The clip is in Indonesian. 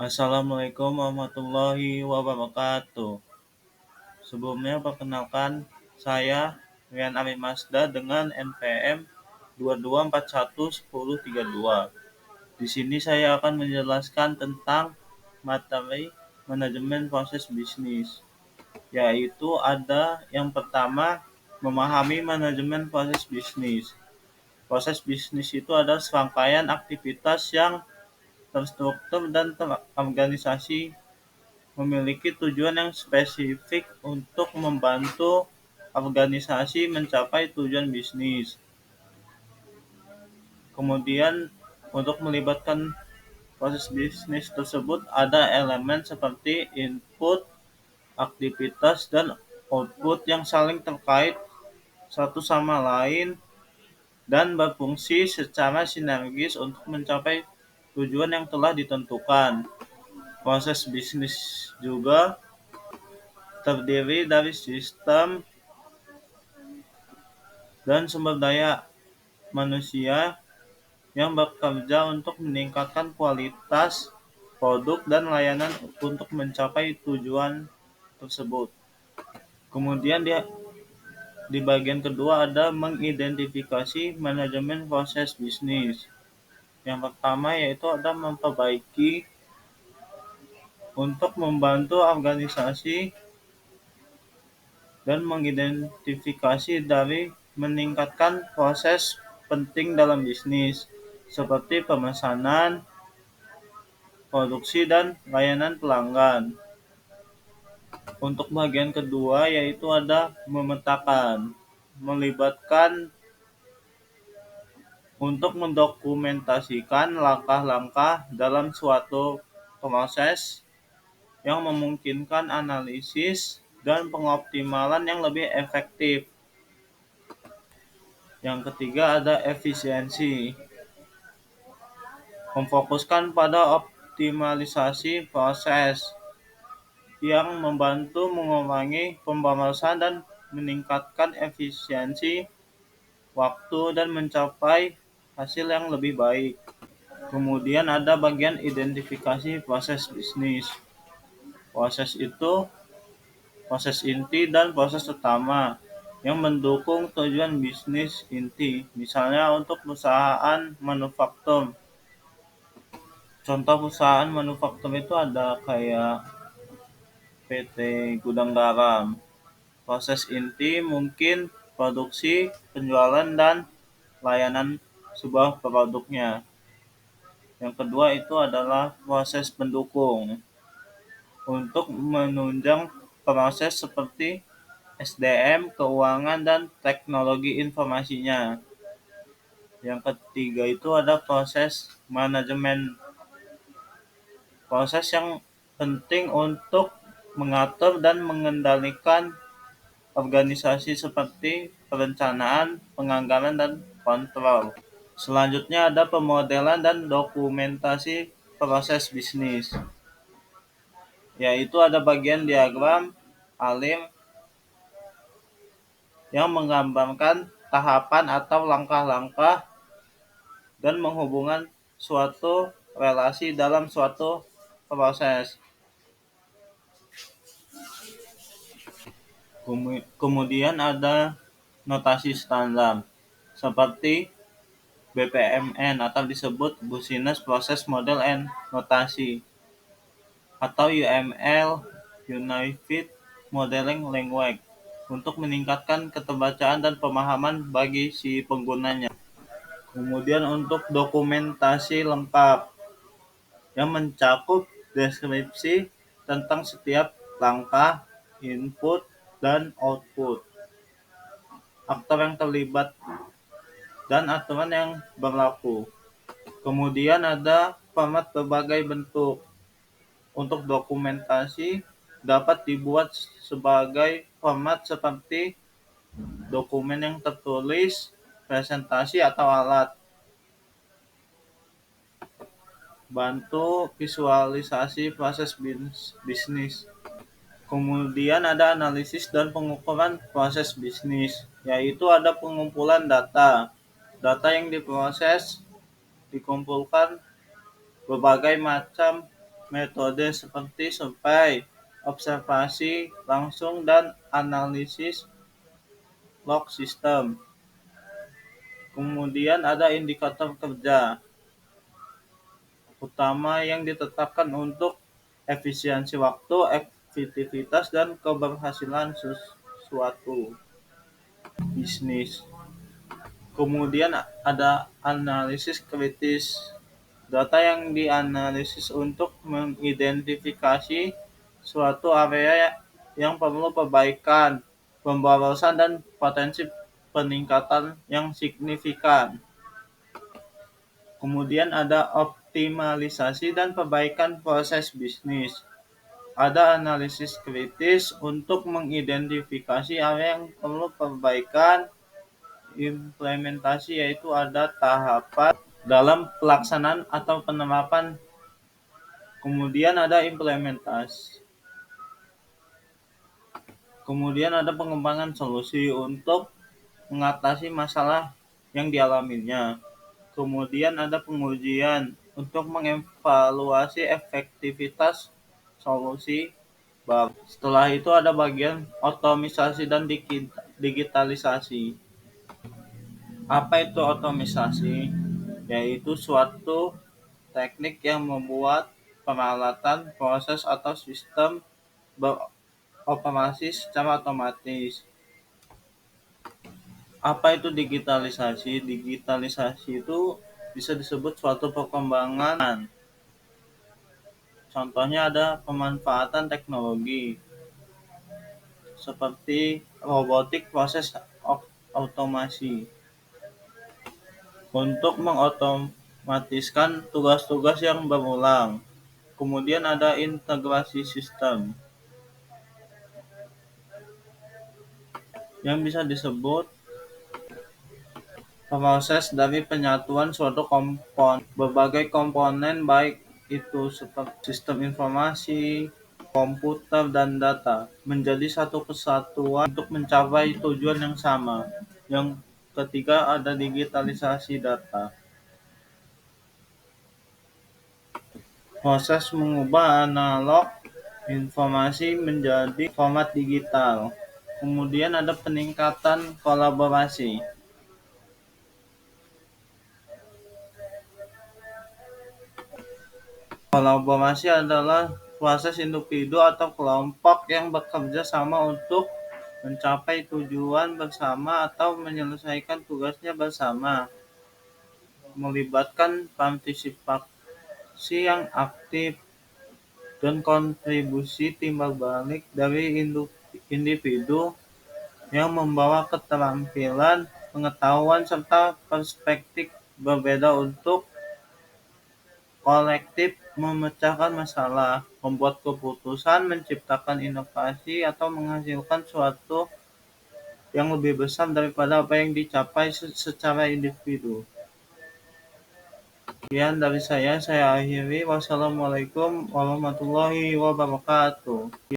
Assalamualaikum warahmatullahi wabarakatuh. Sebelumnya perkenalkan saya Rian Arif Masda dengan NPM 22411032. Di sini saya akan menjelaskan tentang materi manajemen proses bisnis, yaitu ada yang pertama memahami manajemen proses bisnis. Proses bisnis itu adalah serangkaian aktivitas yang terstruktur dan terorganisasi memiliki tujuan yang spesifik untuk membantu organisasi mencapai tujuan bisnis. Kemudian untuk melibatkan proses bisnis tersebut ada elemen seperti input, aktivitas, dan output yang saling terkait satu sama lain dan berfungsi secara sinergis untuk mencapai tujuan yang telah ditentukan. Proses bisnis juga terdiri dari sistem dan sumber daya manusia yang bekerja untuk meningkatkan kualitas produk dan layanan untuk mencapai tujuan tersebut. Kemudian di bagian kedua ada mengidentifikasi manajemen proses bisnis. Yang pertama yaitu ada memperbaiki untuk membantu organisasi dan mengidentifikasi dari meningkatkan proses penting dalam bisnis seperti pemesanan, produksi, dan layanan pelanggan. Untuk bagian kedua yaitu ada memetakan, melibatkan untuk mendokumentasikan langkah-langkah dalam suatu proses yang memungkinkan analisis dan pengoptimalan yang lebih efektif. Yang ketiga ada efisiensi, memfokuskan pada optimalisasi proses yang membantu mengurangi pemborosan dan meningkatkan efisiensi waktu dan mencapai hasil yang lebih baik. Kemudian ada bagian identifikasi proses bisnis. Proses itu proses inti dan proses utama yang mendukung tujuan bisnis inti. Misalnya untuk perusahaan manufaktur. Contoh perusahaan manufaktur itu ada kayak PT Gudang Garam. Proses inti mungkin produksi, penjualan, dan layanan sebuah produknya. Yang kedua itu adalah proses pendukung untuk menunjang proses seperti SDM, keuangan, dan teknologi informasinya. Yang ketiga itu ada proses manajemen. Proses yang penting untuk mengatur dan mengendalikan organisasi seperti perencanaan, penganggaran, dan kontrol. Selanjutnya ada pemodelan dan dokumentasi proses bisnis, yaitu ada bagian diagram alim yang menggambarkan tahapan atau langkah-langkah dan menghubungkan suatu relasi dalam suatu proses. Kemudian ada notasi standar seperti BPMN atau disebut Business Process Model and Notasi atau UML Unified Modeling Language untuk meningkatkan keterbacaan dan pemahaman bagi si penggunanya. Kemudian untuk dokumentasi lengkap yang mencakup deskripsi tentang setiap langkah, input, dan output, aktor yang terlibat, dan aturan yang berlaku. Kemudian ada format berbagai bentuk. Untuk dokumentasi dapat dibuat sebagai format seperti dokumen yang tertulis, presentasi, atau alat bantu visualisasi proses bisnis. Kemudian ada analisis dan pengukuran proses bisnis, yaitu ada pengumpulan data. Data yang diproses dikumpulkan berbagai macam metode seperti survei, observasi langsung, dan analisis log sistem. Kemudian ada indikator kerja utama yang ditetapkan untuk efisiensi waktu, efektivitas, dan keberhasilan suatu bisnis. Kemudian ada analisis kritis. Data yang dianalisis untuk mengidentifikasi suatu area yang perlu perbaikan, pemborosan, dan potensi peningkatan yang signifikan. Kemudian ada optimalisasi dan perbaikan proses bisnis. Ada analisis kritis untuk mengidentifikasi area yang perlu perbaikan, implementasi yaitu ada tahapan dalam pelaksanaan atau penerapan. Kemudian ada implementasi. Kemudian ada pengembangan solusi untuk mengatasi masalah yang dialaminya. Kemudian ada pengujian untuk mengevaluasi efektivitas solusi baru. Setelah itu ada bagian otomisasi dan digitalisasi. Apa itu otomisasi? Yaitu suatu teknik yang membuat peralatan, proses, atau sistem beroperasi secara otomatis. Apa itu digitalisasi? Digitalisasi itu bisa disebut suatu perkembangan. Contohnya ada pemanfaatan teknologi seperti robotik, proses otomasi untuk mengotomatiskan tugas-tugas yang berulang. Kemudian ada integrasi sistem yang bisa disebut proses dari penyatuan suatu berbagai komponen, baik itu seperti sistem informasi, komputer, dan data, menjadi satu kesatuan untuk mencapai tujuan yang sama. Yang ketiga ada digitalisasi data. Proses mengubah analog informasi menjadi format digital. Kemudian ada peningkatan kolaborasi. Kolaborasi adalah proses individu atau kelompok yang bekerja sama untuk mencapai tujuan bersama atau menyelesaikan tugasnya bersama, melibatkan partisipasi yang aktif dan kontribusi timbal balik dari individu yang membawa keterampilan, pengetahuan, serta perspektif berbeda untuk kolektif memecahkan masalah, membuat keputusan, menciptakan inovasi, atau menghasilkan sesuatu yang lebih besar daripada apa yang dicapai secara individu. Sekian dari saya akhiri. Wassalamualaikum warahmatullahi wabarakatuh.